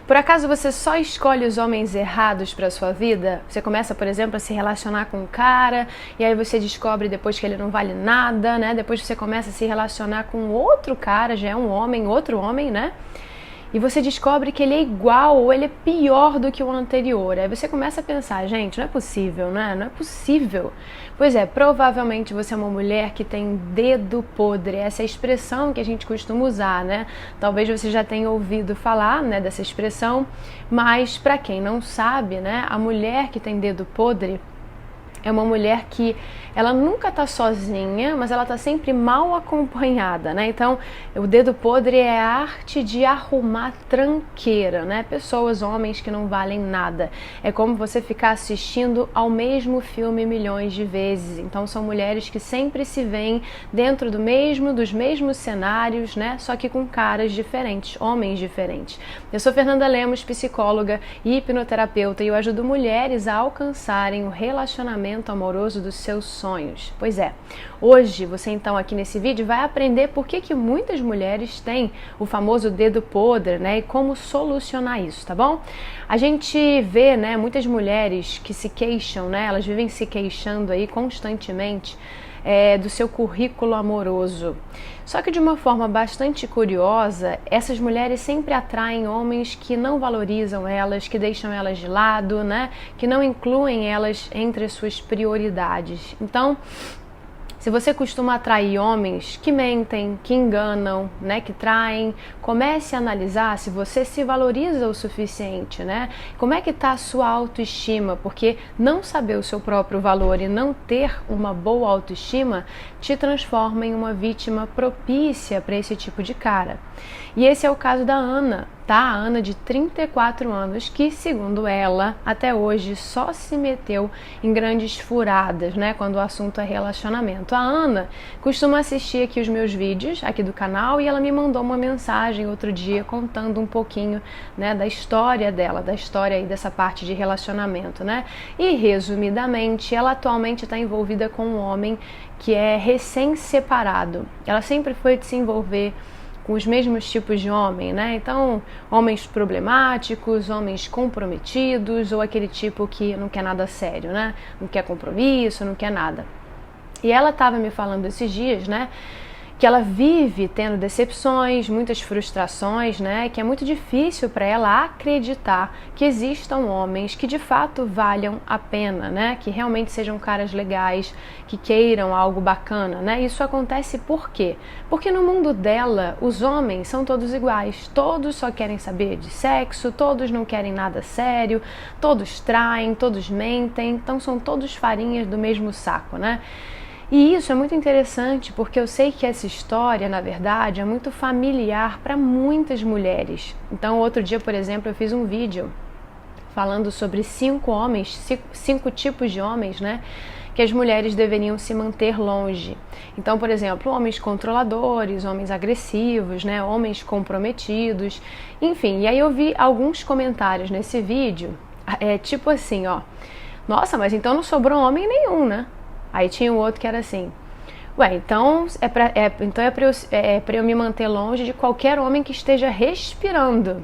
Por acaso você só escolhe os homens errados para sua vida? Você começa, por exemplo, a se relacionar com um cara e aí você descobre depois que ele não vale nada, né? Depois você começa a se relacionar com outro cara, já é um homem, outro homem, né? E você descobre que ele é igual ou ele é pior do que o anterior. Aí você começa a pensar, gente, não é possível, né? Não é possível. Pois é, provavelmente você é uma mulher que tem dedo podre. Essa é a expressão que a gente costuma usar, né? Talvez você já tenha ouvido falar, né, dessa expressão, mas para quem não sabe, né, a mulher que tem dedo podre é uma mulher que ela nunca tá sozinha, mas ela tá sempre mal acompanhada, né? Então, o dedo podre é a arte de arrumar tranqueira, né? Pessoas, homens que não valem nada. É como você ficar assistindo ao mesmo filme milhões de vezes. Então, são mulheres que sempre se veem dentro dos mesmos cenários, né? Só que com caras diferentes, homens diferentes. Eu sou Fernanda Lemos, psicóloga e hipnoterapeuta, e eu ajudo mulheres a alcançarem o relacionamento amoroso dos seus sonhos. Pois é, hoje você então aqui nesse vídeo vai aprender por que muitas mulheres têm o famoso dedo podre, né, e como solucionar isso, tá bom? A gente vê, né, muitas mulheres que se queixam, né, elas vivem se queixando aí constantemente do seu currículo amoroso. Só que de uma forma bastante curiosa, essas mulheres sempre atraem homens que não valorizam elas, que deixam elas de lado, né? Que não incluem elas entre as suas prioridades. Então, se você costuma atrair homens que mentem, que enganam, né, que traem, comece a analisar se você se valoriza o suficiente, né? Como é que está a sua autoestima? Porque não saber o seu próprio valor e não ter uma boa autoestima te transforma em uma vítima propícia para esse tipo de cara. E esse é o caso da Ana, tá? A Ana de 34 anos, que, segundo ela, até hoje só se meteu em grandes furadas, né, quando o assunto é relacionamento. A Ana costuma assistir aqui os meus vídeos aqui do canal e ela me mandou uma mensagem outro dia contando um pouquinho, né, da história dela, da história aí dessa parte de relacionamento, né? E, resumidamente, ela atualmente está envolvida com um homem que é recém-separado. Ela sempre foi de se envolver com os mesmos tipos de homem, né? Então, homens problemáticos, homens comprometidos, ou aquele tipo que não quer nada sério, né? Não quer compromisso, não quer nada. E ela estava me falando esses dias, né, que ela vive tendo decepções, muitas frustrações, né, que é muito difícil para ela acreditar que existam homens que de fato valham a pena, né, que realmente sejam caras legais, que queiram algo bacana, né. Isso acontece por quê? Porque no mundo dela, os homens são todos iguais, todos só querem saber de sexo, todos não querem nada sério, todos traem, todos mentem, então são todos farinhas do mesmo saco, né. E isso é muito interessante porque eu sei que essa história, na verdade, é muito familiar para muitas mulheres. Então, outro dia, por exemplo, eu fiz um vídeo falando sobre 5 tipos de homens, né, que as mulheres deveriam se manter longe. Então, por exemplo, homens controladores, homens agressivos, né, homens comprometidos, enfim. E aí eu vi alguns comentários nesse vídeo, tipo assim, ó, nossa, mas então não sobrou homem nenhum, né? Aí tinha um outro que era assim, ué, então é pra eu me manter longe de qualquer homem que esteja respirando.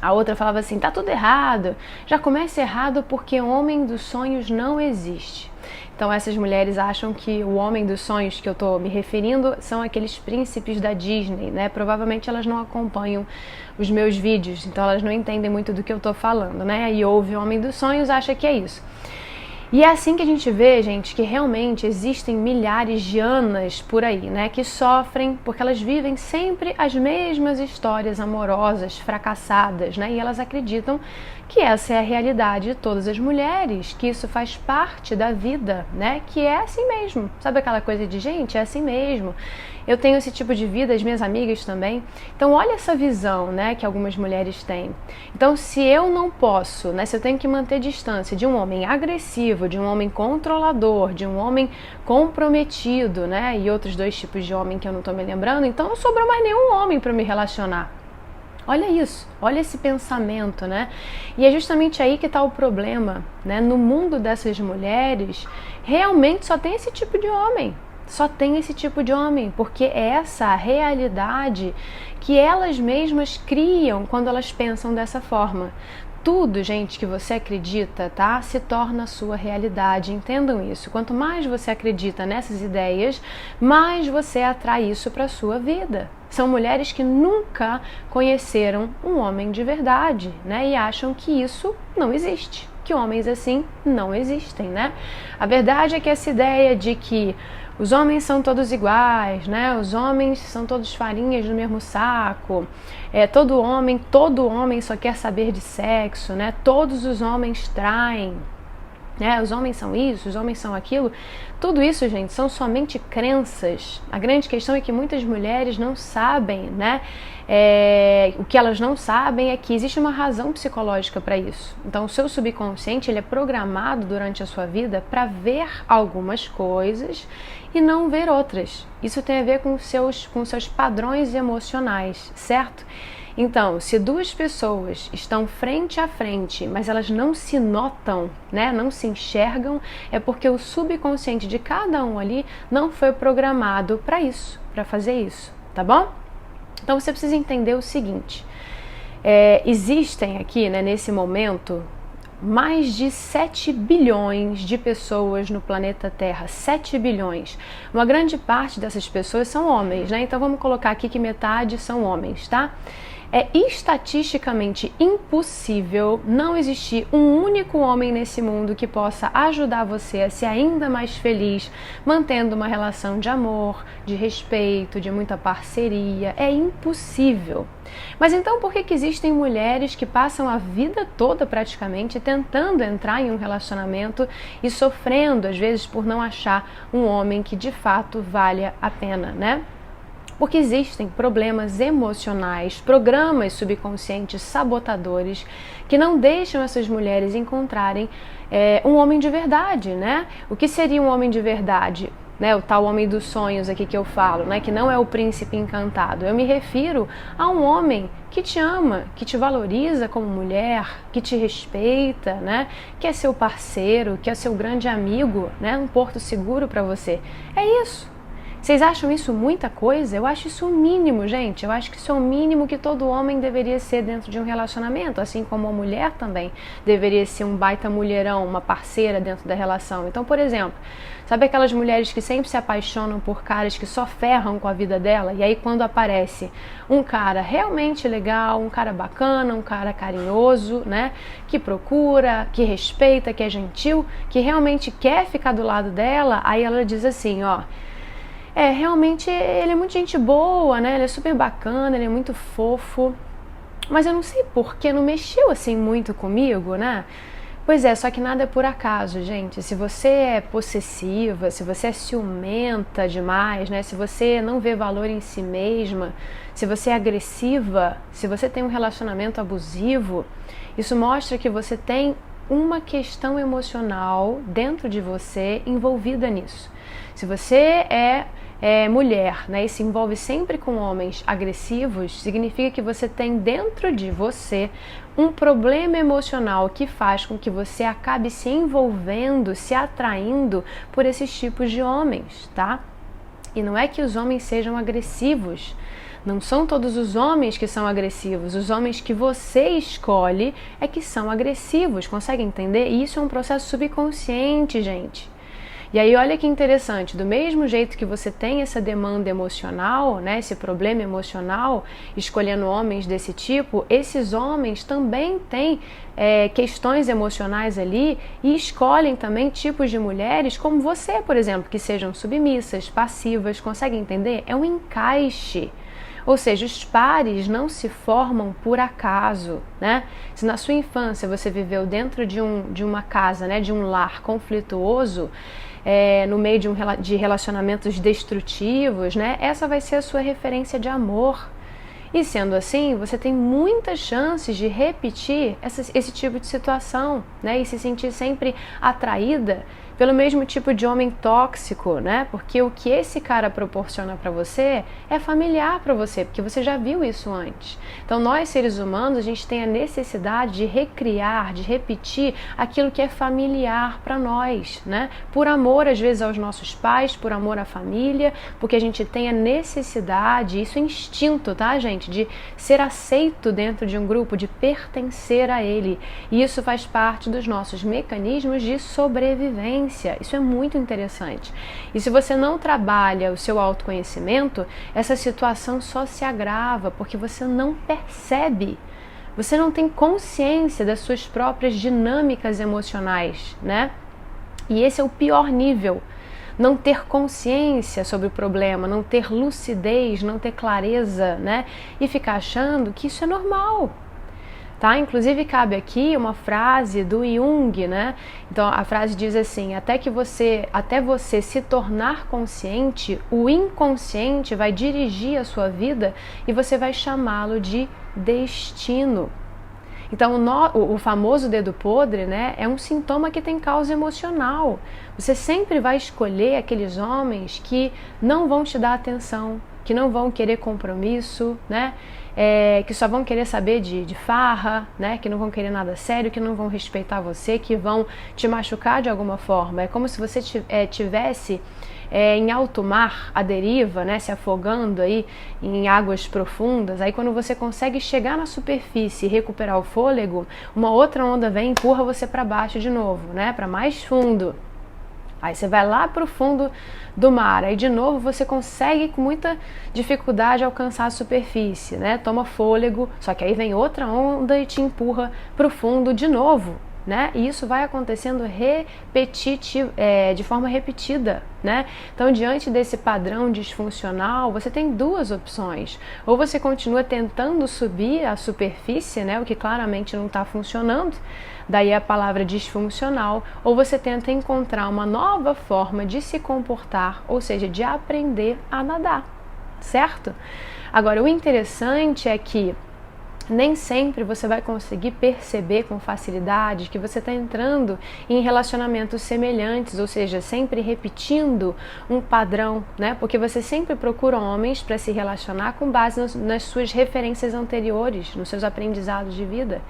A outra falava assim, tá tudo errado, já começa errado porque o homem dos sonhos não existe. Então essas mulheres acham que o homem dos sonhos que eu tô me referindo são aqueles príncipes da Disney, né? Provavelmente elas não acompanham os meus vídeos, então elas não entendem muito do que eu tô falando, né? E ouve o homem dos sonhos, acha que é isso. E é assim que a gente vê, gente, que realmente existem milhares de Anas por aí, né, que sofrem porque elas vivem sempre as mesmas histórias amorosas, fracassadas, né, e elas acreditam que essa é a realidade de todas as mulheres, que isso faz parte da vida, né, que é assim mesmo. Sabe aquela coisa de, gente, é assim mesmo. Eu tenho esse tipo de vida, as minhas amigas também. Então, olha essa visão, né, que algumas mulheres têm. Então, se eu não posso, né, se eu tenho que manter distância de um homem agressivo, de um homem controlador, de um homem comprometido, né, e outros 2 tipos de homem que eu não estou me lembrando, então não sobrou mais nenhum homem para me relacionar. Olha isso, olha esse pensamento, né? E é justamente aí que está o problema, né? No mundo dessas mulheres, realmente só tem esse tipo de homem. Só tem esse tipo de homem, porque é essa a realidade que elas mesmas criam quando elas pensam dessa forma. Tudo, gente, que você acredita, tá? Se torna a sua realidade. Entendam isso. Quanto mais você acredita nessas ideias, mais você atrai isso para a sua vida. São mulheres que nunca conheceram um homem de verdade, né? E acham que isso não existe, que homens assim não existem, né? A verdade é que essa ideia de que os homens são todos iguais, né? Os homens são todos farinhas do mesmo saco. Todo homem só quer saber de sexo, né? Todos os homens traem, né? Os homens são isso, os homens são aquilo. Tudo isso, gente, são somente crenças. A grande questão é que muitas mulheres não sabem, né? O que elas não sabem é que existe uma razão psicológica para isso. Então, o seu subconsciente ele é programado durante a sua vida para ver algumas coisas e não ver outras. Isso tem a ver com seus padrões emocionais, certo? Então, se duas pessoas estão frente a frente, mas elas não se notam, né, não se enxergam, é porque o subconsciente de cada um ali não foi programado para isso, para fazer isso, tá bom? Então você precisa entender o seguinte, existem aqui, né, nesse momento, mais de 7 bilhões de pessoas no planeta Terra, 7 bilhões. Uma grande parte dessas pessoas são homens, né? Então vamos colocar aqui que metade são homens, tá? É estatisticamente impossível não existir um único homem nesse mundo que possa ajudar você a ser ainda mais feliz, mantendo uma relação de amor, de respeito, de muita parceria. É impossível. Mas então por que existem mulheres que passam a vida toda praticamente tentando entrar em um relacionamento e sofrendo, às vezes, por não achar um homem que de fato valha a pena, né? Porque existem problemas emocionais, programas subconscientes sabotadores que não deixam essas mulheres encontrarem um homem de verdade, né? O que seria um homem de verdade? Né, o tal homem dos sonhos aqui que eu falo, né, que não é o príncipe encantado. Eu me refiro a um homem que te ama, que te valoriza como mulher, que te respeita, né, que é seu parceiro, que é seu grande amigo, né, um porto seguro para você. É isso. Vocês acham isso muita coisa? Eu acho isso o mínimo, gente. Eu acho que isso é o mínimo que todo homem deveria ser dentro de um relacionamento, assim como a mulher também deveria ser um baita mulherão, uma parceira dentro da relação. Então, por exemplo, sabe aquelas mulheres que sempre se apaixonam por caras que só ferram com a vida dela? E aí quando aparece um cara realmente legal, um cara bacana, um cara carinhoso, né? Que procura, que respeita, que é gentil, que realmente quer ficar do lado dela, aí ela diz assim, ó... realmente ele é muito gente boa, né? Ele é super bacana, ele é muito fofo. Mas eu não sei por que não mexeu assim muito comigo, né? Pois é, só que nada é por acaso, gente. Se você é possessiva, se você é ciumenta demais, né? Se você não vê valor em si mesma, se você é agressiva, se você tem um relacionamento abusivo, isso mostra que você tem uma questão emocional dentro de você envolvida nisso. Se você é mulher, né, e se envolve sempre com homens agressivos, significa que você tem dentro de você um problema emocional que faz com que você acabe se envolvendo, se atraindo por esses tipos de homens, tá? E não é que os homens sejam agressivos. Não são todos os homens que são agressivos. Os homens que você escolhe é que são agressivos. Consegue entender? E isso é um processo subconsciente, gente. E aí olha que interessante, do mesmo jeito que você tem essa demanda emocional, né, esse problema emocional, escolhendo homens desse tipo, esses homens também têm questões emocionais ali e escolhem também tipos de mulheres como você, por exemplo, que sejam submissas, passivas, consegue entender? É um encaixe. Ou seja, os pares não se formam por acaso, né? Se na sua infância você viveu dentro de uma casa, né, de um lar conflituoso, no meio de relacionamentos destrutivos, né? Essa vai ser a sua referência de amor. E sendo assim, você tem muitas chances de repetir esse tipo de situação, né? E se sentir sempre atraída pelo mesmo tipo de homem tóxico, né? Porque o que esse cara proporciona para você é familiar para você, porque você já viu isso antes. Então nós, seres humanos, a gente tem a necessidade de recriar, de repetir aquilo que é familiar para nós, né? Por amor, às vezes, aos nossos pais, por amor à família, porque a gente tem a necessidade, isso é instinto, tá, gente? De ser aceito dentro de um grupo, de pertencer a ele. E isso faz parte dos nossos mecanismos de sobrevivência. Isso é muito interessante. E se você não trabalha o seu autoconhecimento, essa situação só se agrava, porque você não percebe. Você não tem consciência das suas próprias dinâmicas emocionais, né? E esse é o pior nível. Não ter consciência sobre o problema, não ter lucidez, não ter clareza, né? E ficar achando que isso é normal. Tá? Inclusive cabe aqui uma frase do Jung, né? Então a frase diz assim: até você se tornar consciente, o inconsciente vai dirigir a sua vida e você vai chamá-lo de destino. Então o famoso dedo podre, né, é um sintoma que tem causa emocional. Você sempre vai escolher aqueles homens que não vão te dar atenção, que não vão querer compromisso, né? Que só vão querer saber de farra, né? Que não vão querer nada sério, que não vão respeitar você, que vão te machucar de alguma forma. É como se você tivesse em alto mar, à deriva, né? Se afogando aí em águas profundas. Aí quando você consegue chegar na superfície e recuperar o fôlego, uma outra onda vem e empurra você para baixo de novo, né? Para mais fundo. Aí você vai lá para o fundo do mar, aí de novo você consegue com muita dificuldade alcançar a superfície, né? Toma fôlego, só que aí vem outra onda e te empurra para o fundo de novo, né? E isso vai acontecendo de forma repetida, né? Então, diante desse padrão disfuncional, você tem duas opções. Ou você continua tentando subir a superfície, né? O que claramente não está funcionando, daí a palavra disfuncional, ou você tenta encontrar uma nova forma de se comportar, ou seja, de aprender a nadar, certo? Agora, o interessante é que nem sempre você vai conseguir perceber com facilidade que você está entrando em relacionamentos semelhantes, ou seja, sempre repetindo um padrão, né? Porque você sempre procura homens para se relacionar com base nas suas referências anteriores, nos seus aprendizados de vida.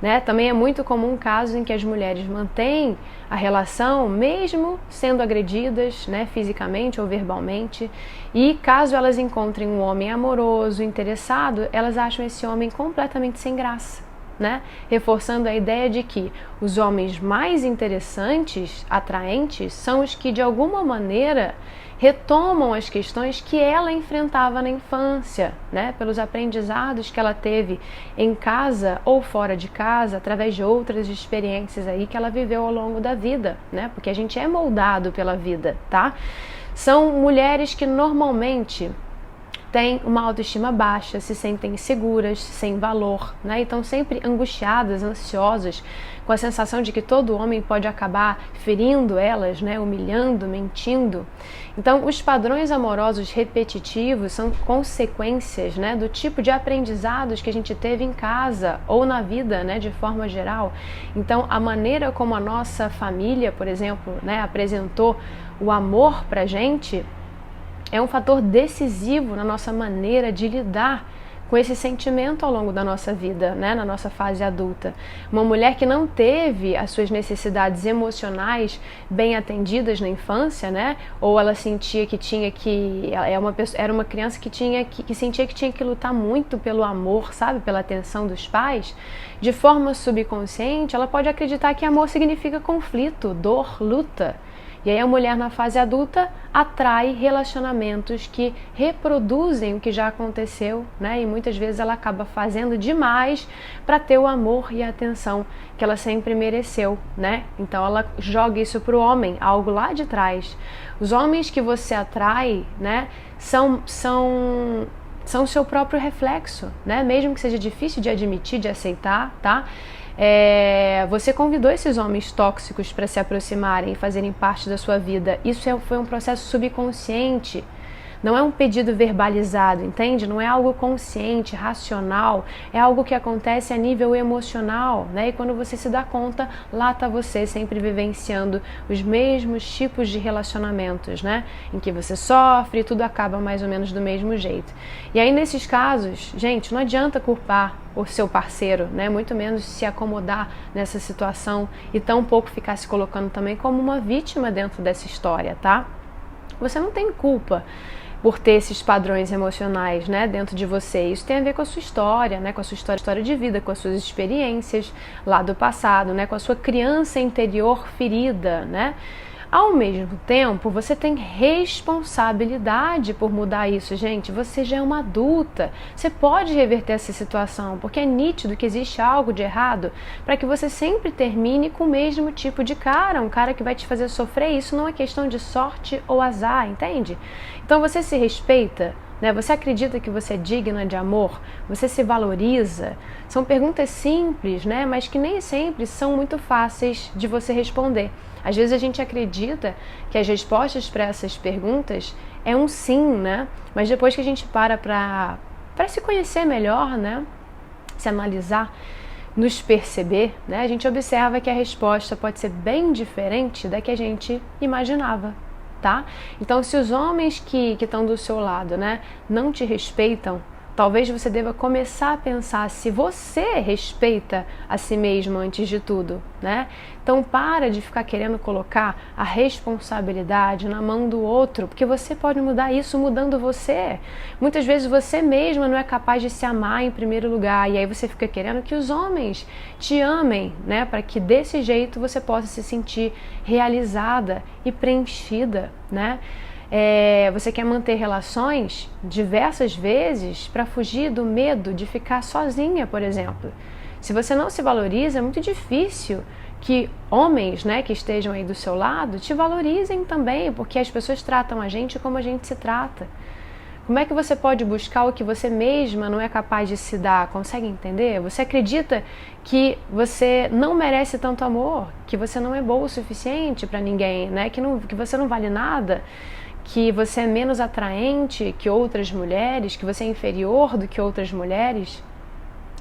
Né? Também é muito comum casos em que as mulheres mantêm a relação mesmo sendo agredidas, né, fisicamente ou verbalmente, e caso elas encontrem um homem amoroso, interessado, elas acham esse homem completamente sem graça, né? Reforçando a ideia de que os homens mais interessantes, atraentes, são os que de alguma maneira retomam as questões que ela enfrentava na infância, né? Pelos aprendizados que ela teve em casa ou fora de casa, através de outras experiências aí que ela viveu ao longo da vida, né? Porque a gente é moldado pela vida, tá? São mulheres que normalmente têm uma autoestima baixa, se sentem inseguras, sem valor, né? E estão sempre angustiadas, ansiosas, com a sensação de que todo homem pode acabar ferindo elas, né? Humilhando, mentindo. Então, os padrões amorosos repetitivos são consequências, né? Do tipo de aprendizados que a gente teve em casa ou na vida, né? De forma geral. Então, a maneira como a nossa família, por exemplo, né? Apresentou o amor pra gente é um fator decisivo na nossa maneira de lidar com esse sentimento ao longo da nossa vida, né, na nossa fase adulta. Uma mulher que não teve as suas necessidades emocionais bem atendidas na infância, né, ou ela sentia que tinha que... Era uma criança que sentia que tinha que lutar muito pelo amor, sabe, pela atenção dos pais, de forma subconsciente, ela pode acreditar que amor significa conflito, dor, luta. E aí a mulher na fase adulta atrai relacionamentos que reproduzem o que já aconteceu, né? E muitas vezes ela acaba fazendo demais para ter o amor e a atenção que ela sempre mereceu, né? Então ela joga isso para o homem, algo lá de trás. Os homens que você atrai, né, são o seu próprio reflexo, né? Mesmo que seja difícil de admitir, de aceitar, tá? Você convidou esses homens tóxicos para se aproximarem e fazerem parte da sua vida. Isso foi um processo subconsciente Não é um pedido verbalizado, entende? Não é algo consciente, racional, é algo que acontece a nível emocional, né? E quando você se dá conta, lá está você sempre vivenciando os mesmos tipos de relacionamentos, né? Em que você sofre e tudo acaba mais ou menos do mesmo jeito. E aí, nesses casos, gente, não adianta culpar o seu parceiro, né? Muito menos se acomodar nessa situação e tampouco ficar se colocando também como uma vítima dentro dessa história, tá? Você não tem culpa por ter esses padrões emocionais, né, dentro de você. Isso tem a ver com a sua história, né, com a sua história de vida, com as suas experiências lá do passado, né, com a sua criança interior ferida, né? Ao mesmo tempo, você tem responsabilidade por mudar isso, gente. Você já é uma adulta. Você pode reverter essa situação, porque é nítido que existe algo de errado para que você sempre termine com o mesmo tipo de cara, um cara que vai te fazer sofrer. Isso não é questão de sorte ou azar, entende? Então você se respeita, né? Você acredita que você é digna de amor? Você se valoriza? São perguntas simples, né? Mas que nem sempre são muito fáceis de você responder. Às vezes a gente acredita que as respostas para essas perguntas é um sim, né? Mas depois que a gente para se conhecer melhor, né? Se analisar, nos perceber, né? A gente observa que a resposta pode ser bem diferente da que a gente imaginava, tá? Então, se os homens que estão do seu lado, né, não te respeitam, talvez você deva começar a pensar se você respeita a si mesmo antes de tudo, né? Então para de ficar querendo colocar a responsabilidade na mão do outro, porque você pode mudar isso mudando você. Muitas vezes você mesma não é capaz de se amar em primeiro lugar, e aí você fica querendo que os homens te amem, né? Para que desse jeito você possa se sentir realizada e preenchida, né? Você quer manter relações diversas vezes para fugir do medo de ficar sozinha, por exemplo. Se você não se valoriza, é muito difícil que homens, né, que estejam aí do seu lado te valorizem também, porque as pessoas tratam a gente como a gente se trata. Como é que você pode buscar o que você mesma não é capaz de se dar? Consegue entender? Você acredita que você não merece tanto amor, que você não é boa o suficiente para ninguém, né? Que você não vale nada, que você é menos atraente que outras mulheres, que você é inferior do que outras mulheres?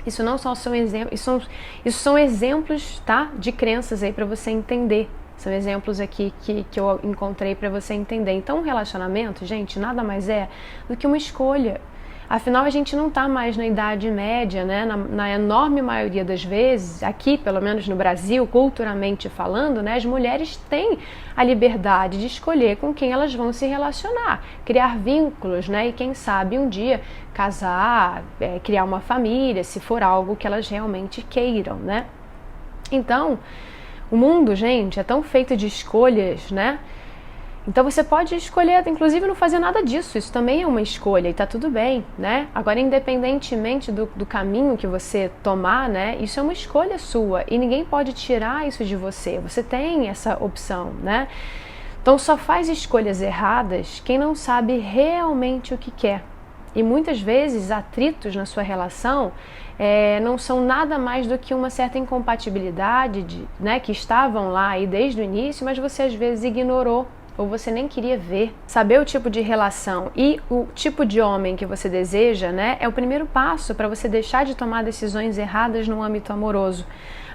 Isso não só são exemplos, isso são exemplos, tá, de crenças aí para você entender. São exemplos aqui que eu encontrei para você entender. Então, um relacionamento, gente, nada mais é do que uma escolha. Afinal, a gente não está mais na Idade Média, né? Na enorme maioria das vezes, aqui, pelo menos no Brasil, culturalmente falando, né? As mulheres têm a liberdade de escolher com quem elas vão se relacionar, criar vínculos, né? E quem sabe um dia casar, criar uma família, se for algo que elas realmente queiram, né? Então, o mundo, gente, é tão feito de escolhas, né? Então você pode escolher, inclusive, não fazer nada disso. Isso também é uma escolha e tá tudo bem, né? Agora, independentemente do caminho que você tomar, né? Isso é uma escolha sua e ninguém pode tirar isso de você. Você tem essa opção, né? Então só faz escolhas erradas quem não sabe realmente o que quer. E muitas vezes atritos na sua relação não são nada mais do que uma certa incompatibilidade, né, que estavam lá aí desde o início, mas você às vezes ignorou ou você nem queria ver. Saber o tipo de relação e o tipo de homem que você deseja, né, é o primeiro passo para você deixar de tomar decisões erradas no âmbito amoroso.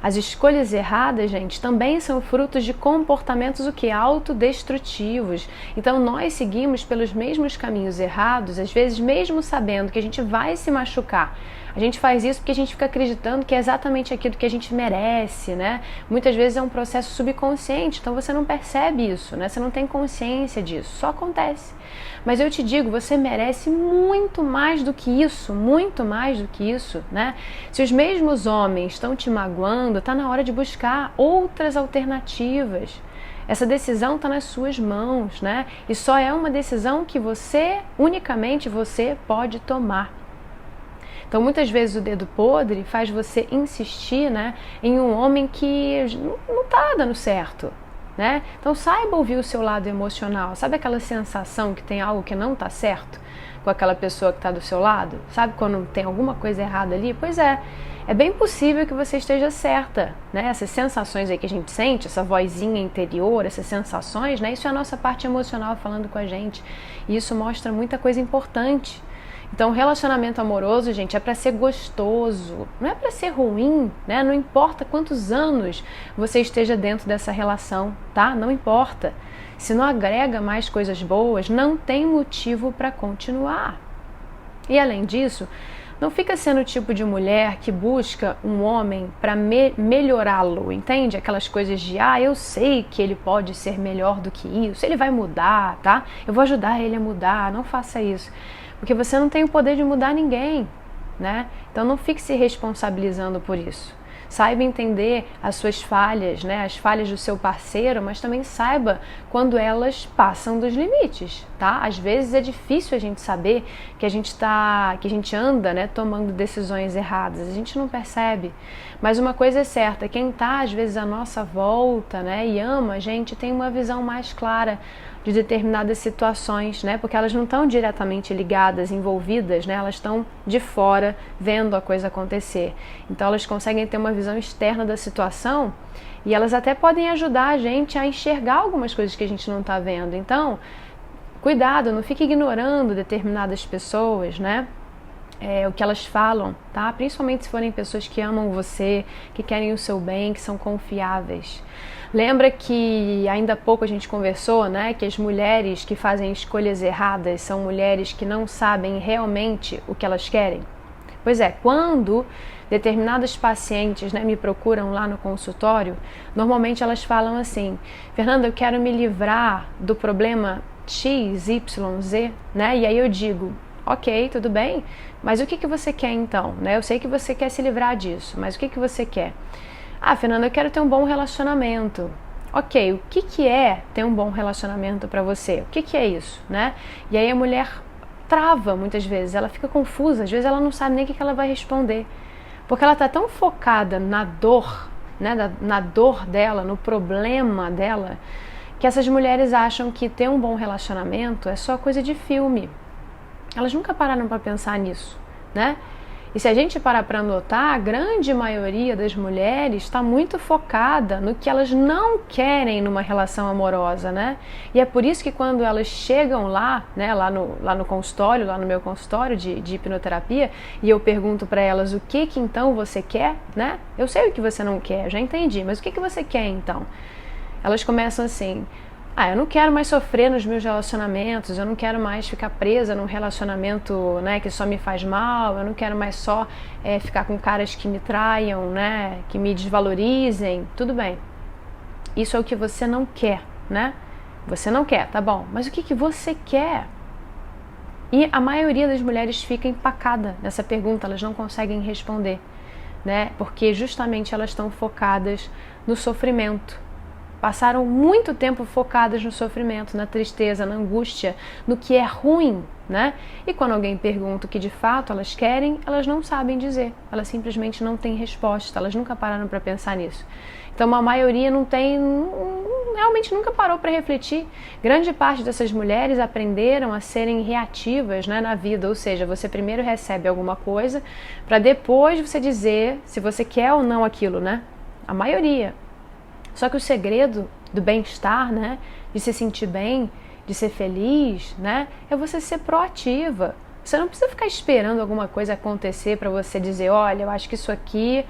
As escolhas erradas, gente, também são frutos de comportamentos autodestrutivos. Então nós seguimos pelos mesmos caminhos errados, às vezes mesmo sabendo que a gente vai se machucar. A gente faz isso porque a gente fica acreditando que é exatamente aquilo que a gente merece, né? Muitas vezes é um processo subconsciente, então você não percebe isso, né? Você não tem consciência disso, só acontece. Mas eu te digo, você merece muito mais do que isso, né? Se os mesmos homens estão te magoando, está na hora de buscar outras alternativas. Essa decisão está nas suas mãos, né? E só é uma decisão que unicamente você pode tomar. Então, muitas vezes o dedo podre faz você insistir, né, em um homem que não está dando certo, né? Então, saiba ouvir o seu lado emocional. Sabe aquela sensação que tem algo que não está certo com aquela pessoa que está do seu lado? Sabe quando tem alguma coisa errada ali? Pois é é bem possível que você esteja certa, né? Essas sensações aí que a gente sente, essa vozinha interior, essas sensações, né? Isso é a nossa parte emocional falando com a gente. E isso mostra muita coisa importante. Então, o relacionamento amoroso, gente, é para ser gostoso, não é para ser ruim, né? Não importa quantos anos você esteja dentro dessa relação, tá? Não importa. Se não agrega mais coisas boas, não tem motivo para continuar. E além disso, não fica sendo o tipo de mulher que busca um homem para melhorá-lo, entende? Aquelas coisas de, eu sei que ele pode ser melhor do que isso, ele vai mudar, tá? Eu vou ajudar ele a mudar, não faça isso. Porque você não tem o poder de mudar ninguém, né? Então não fique se responsabilizando por isso. Saiba entender as suas falhas, né? As falhas do seu parceiro, mas também saiba quando elas passam dos limites, tá? Às vezes é difícil a gente saber que a gente anda, né, tomando decisões erradas. A gente não percebe. Mas uma coisa é certa, quem tá às vezes à nossa volta, né, e ama a gente, tem uma visão mais clara de determinadas situações, né? Porque elas não estão diretamente ligadas, envolvidas, né? Elas estão de fora vendo a coisa acontecer. Então elas conseguem ter uma visão externa da situação e elas até podem ajudar a gente a enxergar algumas coisas que a gente não está vendo. Então, cuidado, não fique ignorando determinadas pessoas, né? O que elas falam, tá? Principalmente se forem pessoas que amam você, que querem o seu bem, que são confiáveis. Lembra que ainda há pouco a gente conversou, né, que as mulheres que fazem escolhas erradas são mulheres que não sabem realmente o que elas querem? Pois é, quando determinadas pacientes, né, me procuram lá no consultório, normalmente elas falam assim: Fernanda, eu quero me livrar do problema X, Y, Z, né? E aí eu digo: ok, tudo bem, mas o que você quer então? Né? Eu sei que você quer se livrar disso, mas o que você quer? Fernanda, eu quero ter um bom relacionamento. Ok, o que é ter um bom relacionamento para você? O que é isso, né? E aí a mulher trava muitas vezes, ela fica confusa, às vezes ela não sabe nem o que ela vai responder. Porque ela está tão focada na dor, né, na dor dela, no problema dela, que essas mulheres acham que ter um bom relacionamento é só coisa de filme. Elas nunca pararam para pensar nisso, né? E se a gente parar para notar, a grande maioria das mulheres está muito focada no que elas não querem numa relação amorosa, né? E é por isso que quando elas chegam lá, né, lá no consultório, lá no meu consultório de hipnoterapia, e eu pergunto para elas o que então você quer, né? Eu sei o que você não quer, já entendi, mas o que você quer então? Elas começam assim: eu não quero mais sofrer nos meus relacionamentos, eu não quero mais ficar presa num relacionamento, né, que só me faz mal, eu não quero mais só ficar com caras que me traiam, né, que me desvalorizem. Tudo bem, isso é o que você não quer, né? Você não quer, tá bom, mas o que você quer? E a maioria das mulheres fica empacada nessa pergunta, elas não conseguem responder, né, porque justamente elas estão focadas no sofrimento. Passaram muito tempo focadas no sofrimento, na tristeza, na angústia, no que é ruim, né? E quando alguém pergunta o que de fato elas querem, elas não sabem dizer. Elas simplesmente não têm resposta, elas nunca pararam para pensar nisso. Então, a maioria realmente nunca parou para refletir. Grande parte dessas mulheres aprenderam a serem reativas, né, na vida, ou seja, você primeiro recebe alguma coisa para depois você dizer se você quer ou não aquilo, né? A maioria. Só que o segredo do bem-estar, né, de se sentir bem, de ser feliz, né, é você ser proativa. Você não precisa ficar esperando alguma coisa acontecer para você dizer: olha, eu acho que isso aqui,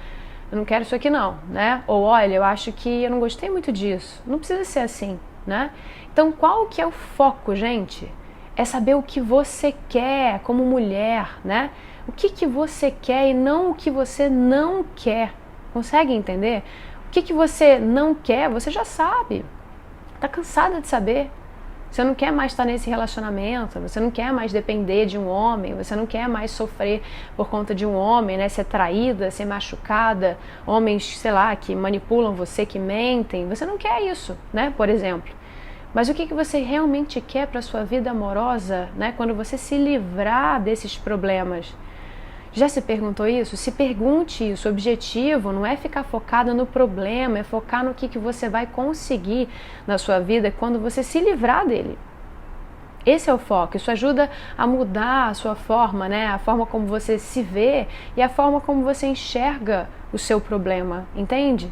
eu não quero isso aqui não, né? Ou olha, eu acho que eu não gostei muito disso. Não precisa ser assim, né? Então, qual que é o foco, gente? É saber o que você quer como mulher, né? O que você quer e não o que você não quer. Consegue entender? O que você não quer, você já sabe. Tá cansada de saber. Você não quer mais estar nesse relacionamento, você não quer mais depender de um homem, você não quer mais sofrer por conta de um homem, né? Ser traída, ser machucada, homens, sei lá, que manipulam você, que mentem. Você não quer isso, né? Por exemplo. Mas o que você realmente quer para a sua vida amorosa, né? Quando você se livrar desses problemas? Já se perguntou isso? Se pergunte isso. O objetivo não é ficar focado no problema, é focar no que você vai conseguir na sua vida quando você se livrar dele. Esse é o foco. Isso ajuda a mudar a sua forma, né? A forma como você se vê e a forma como você enxerga o seu problema, entende?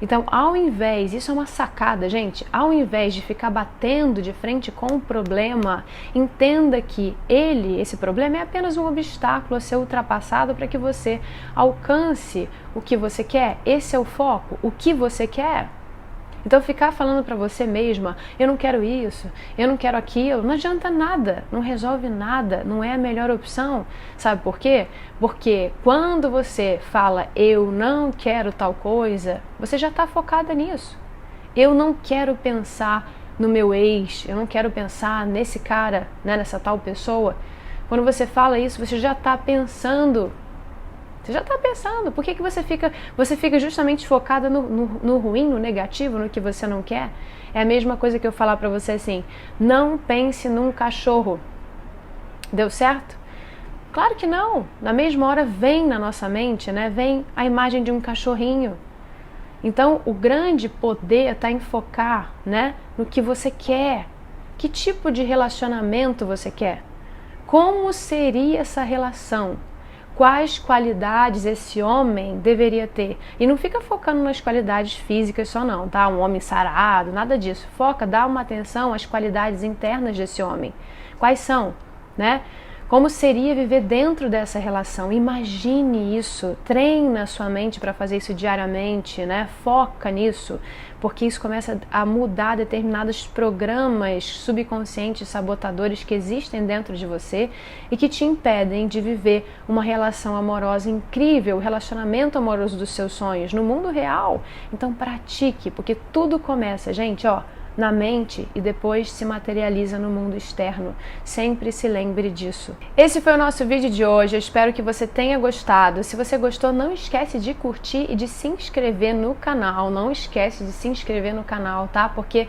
Então, ao invés, isso é uma sacada, gente, ao invés de ficar batendo de frente com o problema, entenda que esse problema é apenas um obstáculo a ser ultrapassado para que você alcance o que você quer. Esse é o foco, o que você quer. Então ficar falando para você mesma, eu não quero isso, eu não quero aquilo, não adianta nada, não resolve nada, não é a melhor opção. Sabe por quê? Porque quando você fala eu não quero tal coisa, você já está focada nisso. Eu não quero pensar no meu ex, eu não quero pensar nesse cara, né, nessa tal pessoa. Quando você fala isso, você já está pensando. Você já está pensando, por que você fica justamente focada no ruim, no negativo, no que você não quer? É a mesma coisa que eu falar para você assim, não pense num cachorro. Deu certo? Claro que não. Na mesma hora vem na nossa mente, né? Vem a imagem de um cachorrinho. Então, o grande poder está em focar, né, no que você quer. Que tipo de relacionamento você quer? Como seria essa relação? Quais qualidades esse homem deveria ter? E não fica focando nas qualidades físicas só não, tá? Um homem sarado, nada disso. Foca, dá uma atenção às qualidades internas desse homem. Quais são, né? Como seria viver dentro dessa relação? Imagine isso, treina a sua mente para fazer isso diariamente, né? Foca nisso, porque isso começa a mudar determinados programas subconscientes sabotadores que existem dentro de você e que te impedem de viver uma relação amorosa incrível, o relacionamento amoroso dos seus sonhos no mundo real. Então pratique, porque tudo começa, gente, ó, na mente e depois se materializa no mundo externo. Sempre se lembre disso. Esse foi o nosso vídeo de hoje, eu espero que você tenha gostado. Se você gostou, não esquece de curtir e de se inscrever no canal. Não esquece de se inscrever no canal, tá? Porque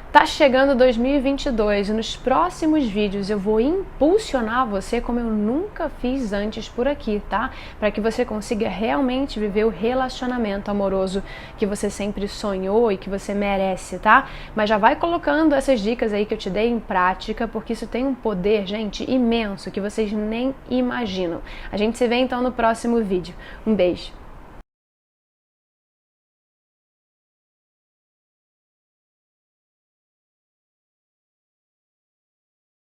tá chegando 2022 e nos próximos vídeos eu vou impulsionar você como eu nunca fiz antes por aqui, tá? Para que você consiga realmente viver o relacionamento amoroso que você sempre sonhou e que você merece, tá? Mas já vai colocando essas dicas aí que eu te dei em prática, porque isso tem um poder, gente, imenso que vocês nem imaginam. A gente se vê então no próximo vídeo. Um beijo!